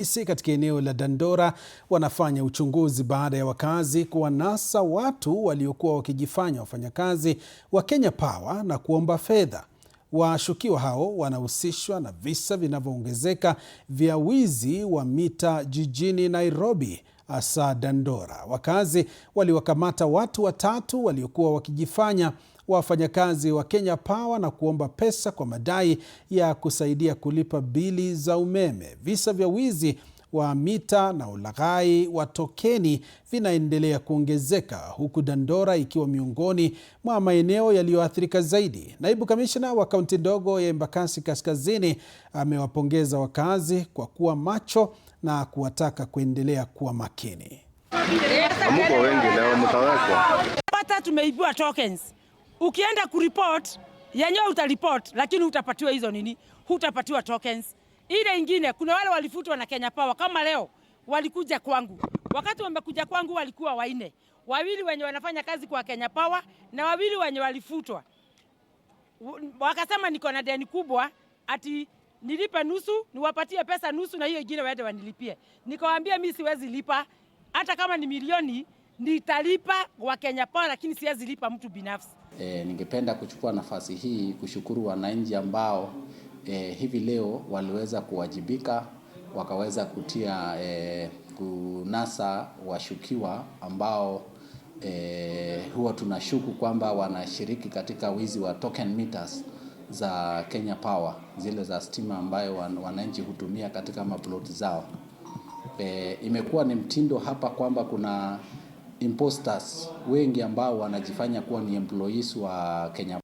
Polisi katika eneo la Dandora wanafanya uchunguzi baada ya wakazi kuwanasa watu waliokuwa wakijifanya wafanyakazi wa Kenya Power na kuomba fedha. Washukiwa hao wanahusishwa na visa vinavyoongezeka vya wizi wa mita jijini Nairobi, hasa Dandora. Wakazi waliwakamata watu watatu waliokuwa wakijifanya wafanyakazi wa Kenya Power na kuomba pesa kwa madai ya kusaidia kulipa bili za umeme. Visa vya wizi wa mita na ulaghai wa tokeni vinaendelea kuongezeka, huku Dandora ikiwa miongoni mwa maeneo yaliyoathirika zaidi. Naibu kamishna wa kaunti ndogo ya Embakasi Kaskazini amewapongeza wakazi kwa kuwa macho na kuwataka kuendelea kuwa makini. Mko wengi leo mtawekwa. Pata tumeibiwa tokens. Ukienda kuriport, yenyewe utariport, lakini utapatiwa hizo nini? Hutapatiwa tokens. Ile ingine, kuna wale walifutwa na Kenya Power. Kama leo, walikuja kwangu. Wakati wamekuja kwangu walikuwa 4. 2 wenye wanafanya kazi kwa Kenya Power na 2 wenye walifutwa. Wakasema niko na deni kubwa, ati nilipe nusu, niwapatie pesa nusu na hiyo ingine waende wanilipie. Nikawaambia mimi siwezi lipa, hata kama ni milioni nitalipa wa Kenya Power, lakini siwezi lipa mtu binafsi. Ningependa kuchukua nafasi hii kushukuru wananchi ambao hivi leo waliweza kuwajibika, wakaweza kutia kunasa washukiwa ambao huwa tunashuku kwamba wanashiriki katika wizi wa token meters za Kenya Power, zile za stima ambayo wananchi hutumia katika maploti zao. Imekuwa ni mtindo hapa kwamba kuna imposters wengi ambao wanajifanya kuwa ni employees wa Kenya